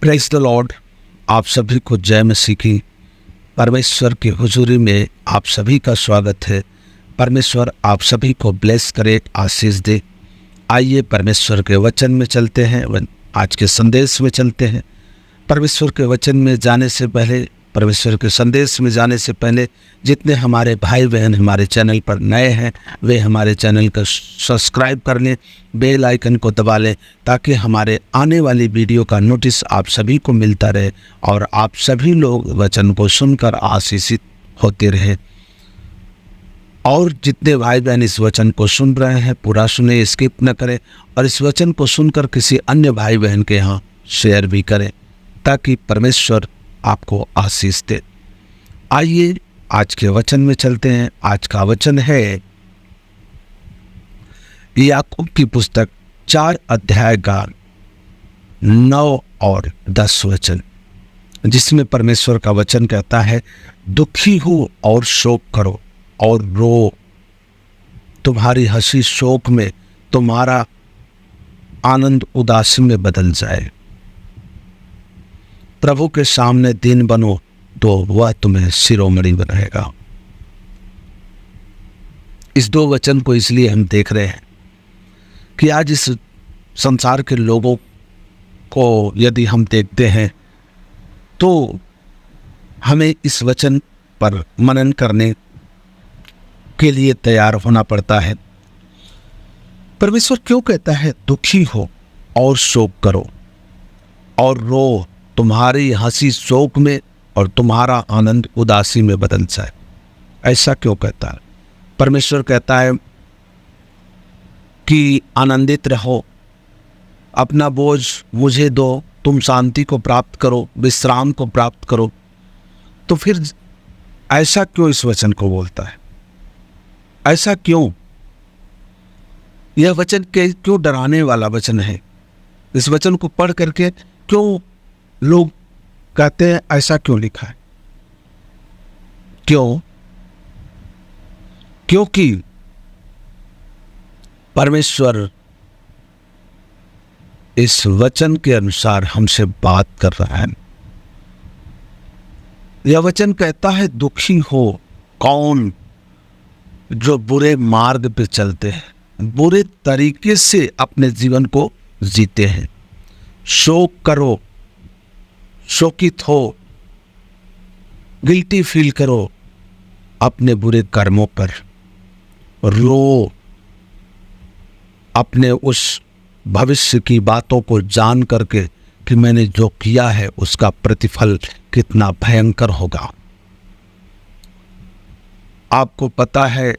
Praise the Lord. आप सभी को जय मसीह की। परमेश्वर की हुजूरी में आप सभी का स्वागत है। परमेश्वर आप सभी को ब्लेस करे, आशीष दे। आइए परमेश्वर के वचन में चलते हैं, आज के संदेश में चलते हैं। परमेश्वर के वचन में जाने से पहले, परमेश्वर के संदेश में जाने से पहले, जितने हमारे भाई बहन हमारे चैनल पर नए हैं वे हमारे चैनल को सब्सक्राइब कर लें, बेल आइकन को दबा लें, ताकि हमारे आने वाली वीडियो का नोटिस आप सभी को मिलता रहे और आप सभी लोग वचन को सुनकर आशीषित होते रहे। और जितने भाई बहन इस वचन को सुन रहे हैं पूरा सुने, स्किप न करें, और इस वचन को सुनकर किसी अन्य भाई बहन के यहाँ शेयर भी करें, ताकि परमेश्वर आपको आशीष दे। आइए आज के वचन में चलते हैं। आज का वचन है याकूब की पुस्तक 4 अध्याय का 9 और 10 वचन, जिसमें परमेश्वर का वचन कहता है, दुखी हो और शोक करो और रो, तुम्हारी हंसी शोक में, तुम्हारा आनंद उदासी में बदल जाए। प्रभु के सामने दीन बनो तो वह तुम्हें शिरोमणि बनाएगा। इस 2 वचन को इसलिए हम देख रहे हैं कि आज इस संसार के लोगों को यदि हम देखते हैं तो हमें इस वचन पर मनन करने के लिए तैयार होना पड़ता है। परमेश्वर क्यों कहता है दुखी हो और शोक करो और रो, तुम्हारी हंसी शोक में और तुम्हारा आनंद उदासी में बदल जाए। ऐसा क्यों कहता है? परमेश्वर कहता है कि आनंदित रहो, अपना बोझ मुझे दो, तुम शांति को प्राप्त करो, विश्राम को प्राप्त करो। तो फिर ऐसा क्यों इस वचन को बोलता है? ऐसा क्यों? यह वचन क्यों डराने वाला वचन है? इस वचन को पढ़ करके क्यों लोग कहते हैं ऐसा क्यों लिखा है? क्यों? क्योंकि परमेश्वर इस वचन के अनुसार हमसे बात कर रहा है। यह वचन कहता है दुखी हो कौन? जो बुरे मार्ग पे चलते हैं, बुरे तरीके से अपने जीवन को जीते हैं। शोक करो, शोकित हो, गिल्टी फील करो अपने बुरे कर्मों पर। रो, अपने उस भविष्य की बातों को जान करके कि मैंने जो किया है उसका प्रतिफल कितना भयंकर होगा। आपको पता है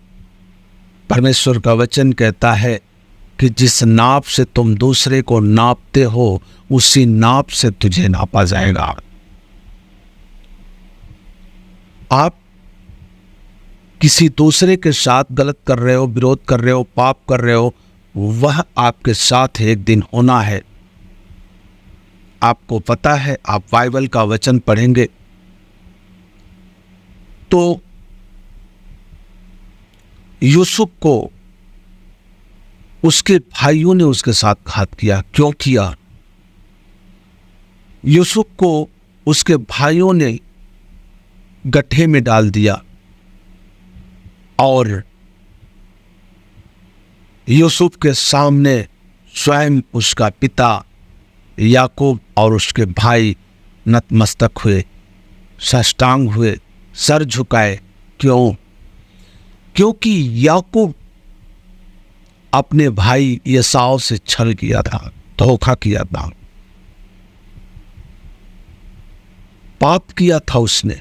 परमेश्वर का वचन कहता है कि जिस नाप से तुम दूसरे को नापते हो उसी नाप से तुझे नापा जाएगा। आप किसी दूसरे के साथ गलत कर रहे हो, विरोध कर रहे हो, पाप कर रहे हो, वह आपके साथ एक दिन होना है। आपको पता है, आप बाइबल का वचन पढ़ेंगे तो यूसुफ को उसके भाइयों ने उसके साथ घात किया। क्यों किया? यूसुफ को उसके भाइयों ने गड्ढे में डाल दिया और यूसुफ के सामने स्वयं उसका पिता याकूब और उसके भाई नतमस्तक हुए, साष्टांग हुए, सर झुकाए। क्यों? क्योंकि याकूब अपने भाई एसाव से छल किया था, धोखा किया था, पाप किया था उसने,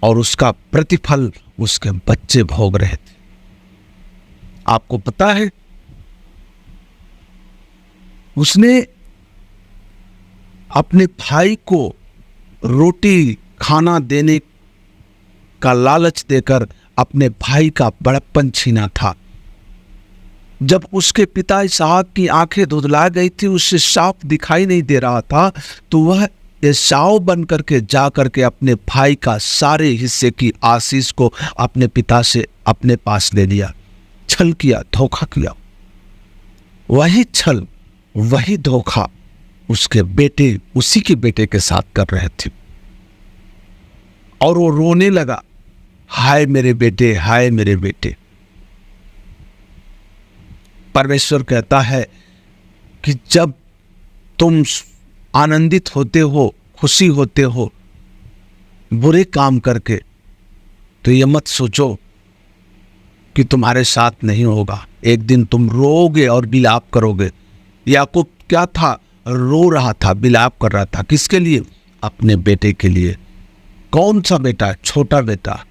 और उसका प्रतिफल उसके बच्चे भोग रहे थे। आपको पता है, उसने अपने भाई को रोटी खाना देने का लालच देकर अपने भाई का बड़प्पन छीना था। जब उसके पिता इसहाक की आंखें धुंधला गई थी, उसे साफ दिखाई नहीं दे रहा था, तो वह एसाव बन करके जा करके अपने भाई का सारे हिस्से की आशीष को अपने पिता से अपने पास ले लिया। छल किया, धोखा किया। वही छल, वही धोखा उसके बेटे, उसी के बेटे के साथ कर रहे थे। और वो रोने लगा, हाय मेरे बेटे, हाय मेरे बेटे। परमेश्वर कहता है कि जब तुम आनंदित होते हो, खुशी होते हो बुरे काम करके, तो ये मत सोचो कि तुम्हारे साथ नहीं होगा। एक दिन तुम रोओगे और विलाप करोगे। याकूब क्या था? रो रहा था, विलाप कर रहा था। किसके लिए? अपने बेटे के लिए। कौन सा बेटा? छोटा बेटा,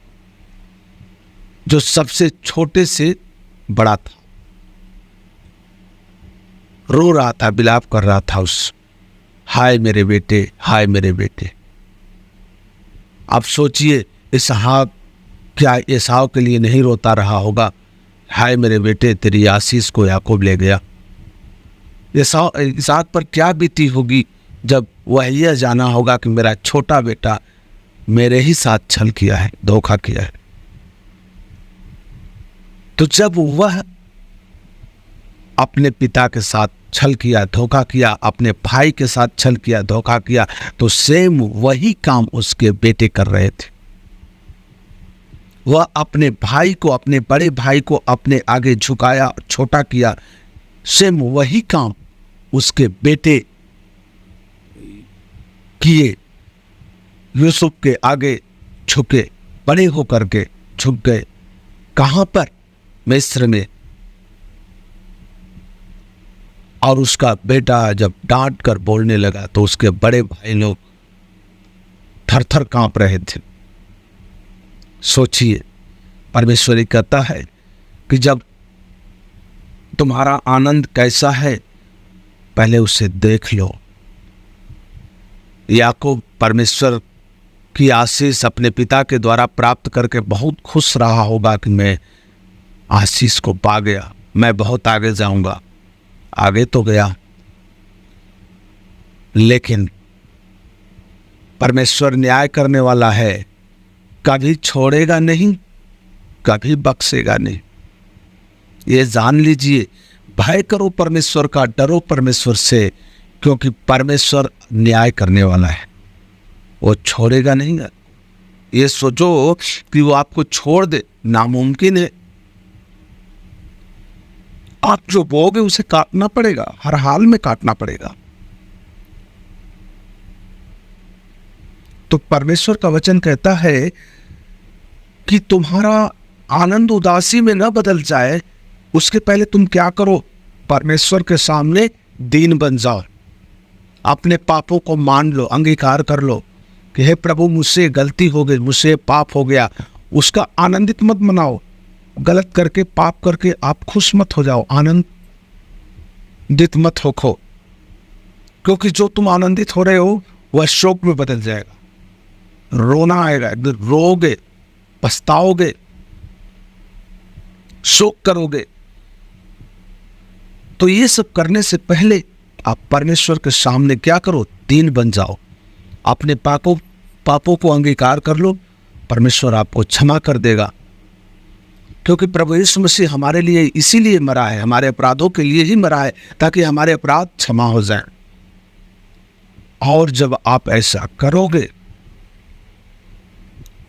जो सबसे छोटे से बड़ा था। रो रहा था, विलाप कर रहा था उस, हाय मेरे बेटे, हाय मेरे बेटे। अब सोचिए, इसहाक क्या एसाव के लिए नहीं रोता रहा होगा? हाय मेरे बेटे, तेरी आशीष को याकूब ले गया। इसहाक पर क्या बीती होगी जब वह यह जाना होगा कि मेरा छोटा बेटा मेरे ही साथ छल किया है, धोखा किया है। तो जब वह अपने पिता के साथ छल किया, धोखा किया, अपने भाई के साथ छल किया, धोखा किया, तो सेम वही काम उसके बेटे कर रहे थे। वह अपने भाई को, अपने बड़े भाई को अपने आगे झुकाया, छोटा किया। सेम वही काम उसके बेटे किए। यूसुफ के आगे झुके, बड़े होकर के झुक गए। कहां पर? मिस्र में। और उसका बेटा जब डांट कर बोलने लगा तो उसके बड़े भाई लोग थर थर कांप रहे थे। सोचिए, परमेश्वर कहता है कि जब तुम्हारा आनंद कैसा है पहले उसे देख लो। याकूब परमेश्वर की आशीष अपने पिता के द्वारा प्राप्त करके बहुत खुश रहा होगा कि मैं आशीष को पा गया, मैं बहुत आगे जाऊंगा। आगे तो गया, लेकिन परमेश्वर न्याय करने वाला है, कभी छोड़ेगा नहीं, कभी बख्शेगा नहीं। ये जान लीजिए। भय करो परमेश्वर का, डरो परमेश्वर से, क्योंकि परमेश्वर न्याय करने वाला है। वो छोड़ेगा नहीं। ये सोचो कि वो आपको छोड़ दे, नामुमकिन है। आप जो बोगे उसे काटना पड़ेगा, हर हाल में काटना पड़ेगा। तो परमेश्वर का वचन कहता है कि तुम्हारा आनंद उदासी में न बदल जाए, उसके पहले तुम क्या करो? परमेश्वर के सामने दीन बन जाओ। अपने पापों को मान लो, अंगीकार कर लो कि हे प्रभु, मुझसे गलती हो गई, मुझसे पाप हो गया। उसका आनंदित मत मनाओ। गलत करके, पाप करके आप खुश मत हो जाओ, आनंदित मत हो खो, क्योंकि जो तुम आनंदित हो रहे हो वह शोक में बदल जाएगा। रोना आएगा, रोओगे, पछताओगे, शोक करोगे। तो ये सब करने से पहले आप परमेश्वर के सामने क्या करो? दीन बन जाओ। अपने पापों को अंगीकार कर लो, परमेश्वर आपको क्षमा कर देगा। क्योंकि प्रभु यीशु मसीह हमारे लिए इसीलिए मरा है, हमारे अपराधों के लिए ही मरा है, ताकि हमारे अपराध क्षमा हो जाएं। और जब आप ऐसा करोगे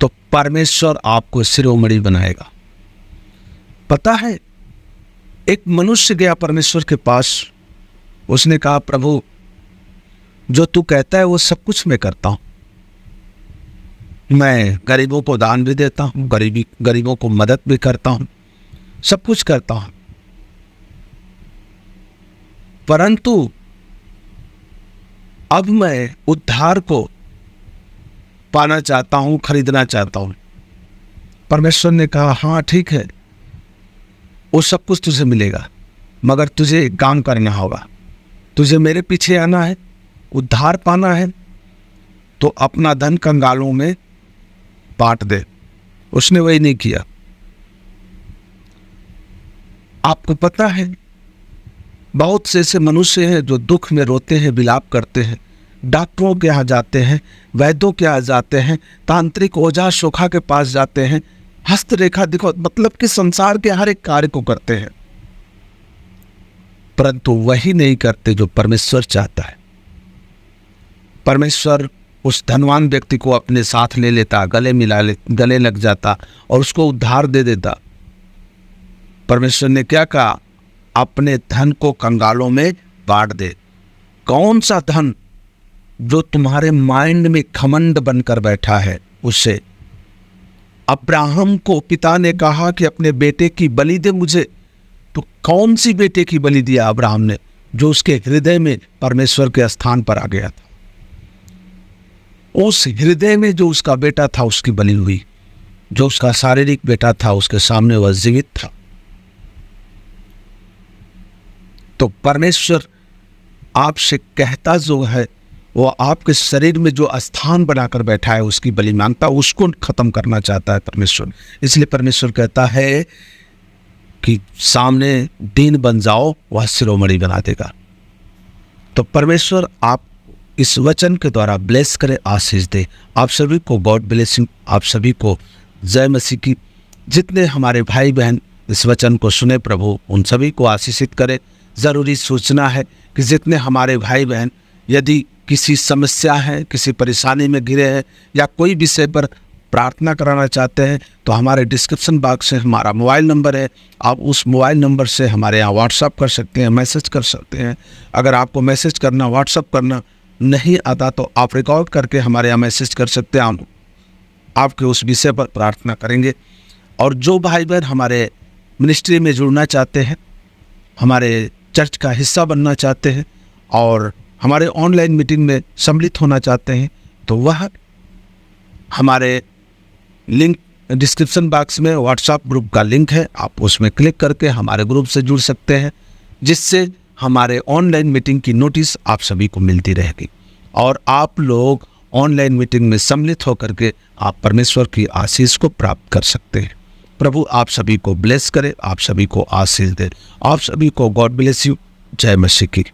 तो परमेश्वर आपको शिरोमणि बनाएगा। पता है, एक मनुष्य गया परमेश्वर के पास। उसने कहा, प्रभु, जो तू कहता है वो सब कुछ मैं करता हूं। मैं गरीबों को दान भी देता हूं, गरीबों को मदद भी करता हूं, सब कुछ करता हूं, परंतु अब मैं उद्धार को पाना चाहता हूं, खरीदना चाहता हूं। परमेश्वर ने कहा, हाँ ठीक है, वो सब कुछ तुझे मिलेगा, मगर तुझे एक काम करना होगा। तुझे मेरे पीछे आना है, उद्धार पाना है, तो अपना धन कंगालों में बांट दे। उसने वही नहीं किया। आपको पता है, बहुत से ऐसे मनुष्य हैं जो दुख में रोते हैं, विलाप करते हैं, डॉक्टरों के यहाँ जाते हैं, वैद्यों के यहाँ जाते हैं, तांत्रिक ओझा शोखा के पास जाते हैं, हस्तरेखा दिखो, मतलब कि संसार के हर एक कार्य को करते हैं, परंतु वही नहीं करते जो परमेश्वर चाहता है। परमेश्वर उस धनवान व्यक्ति को अपने साथ ले लेता, गले लग जाता और उसको उद्धार दे देता। परमेश्वर ने क्या कहा? अपने धन को कंगालों में बांट दे। कौन सा धन? जो तुम्हारे माइंड में घमंड बनकर बैठा है उससे। अब्राहम को पिता ने कहा कि अपने बेटे की बलि दे मुझे, तो कौन सी बेटे की बलि दिया अब्राहम ने? जो उसके हृदय में परमेश्वर के स्थान पर आ गया था। उस हृदय में जो उसका बेटा था उसकी बलि हुई। जो उसका शारीरिक बेटा था उसके सामने वह जीवित था। तो परमेश्वर आपसे कहता जो है वो आपके शरीर में जो स्थान बनाकर बैठा है उसकी बलि मांगता, उसको खत्म करना चाहता है परमेश्वर। इसलिए परमेश्वर कहता है कि सामने दीन बन जाओ, वह शिरोमणि बना देगा। तो परमेश्वर आप इस वचन के द्वारा ब्लेस करे, आशीष दे। आप सभी को गॉड ब्लेसिंग, आप सभी को जय मसीह की। जितने हमारे भाई बहन इस वचन को सुने प्रभु उन सभी को आशीषित करे। ज़रूरी सूचना है कि जितने हमारे भाई बहन यदि किसी समस्या है, किसी परेशानी में घिरे हैं या कोई विषय पर प्रार्थना कराना चाहते हैं तो हमारे डिस्क्रिप्शन बॉक्स से हमारा मोबाइल नंबर है। आप उस मोबाइल नंबर से हमारे यहाँ व्हाट्सअप कर सकते हैं, मैसेज कर सकते हैं। अगर आपको मैसेज करना, व्हाट्सअप करना नहीं आता तो आप रिकॉर्ड करके हमारे यहाँ मैसेज कर सकते हैं। हम आपके उस विषय पर प्रार्थना करेंगे। और जो भाई बहन हमारे मिनिस्ट्री में जुड़ना चाहते हैं, हमारे चर्च का हिस्सा बनना चाहते हैं और हमारे ऑनलाइन मीटिंग में सम्मिलित होना चाहते हैं तो वह हमारे लिंक डिस्क्रिप्शन बॉक्स में व्हाट्सएप ग्रुप का लिंक है, आप उसमें क्लिक करके हमारे ग्रुप से जुड़ सकते हैं, जिससे हमारे ऑनलाइन मीटिंग की नोटिस आप सभी को मिलती रहेगी और आप लोग ऑनलाइन मीटिंग में सम्मिलित होकर के आप परमेश्वर की आशीष को प्राप्त कर सकते हैं। प्रभु आप सभी को ब्लेस करे, आप सभी को आशीष दे। आप सभी को गॉड ब्लेस यू। जय मसीह की।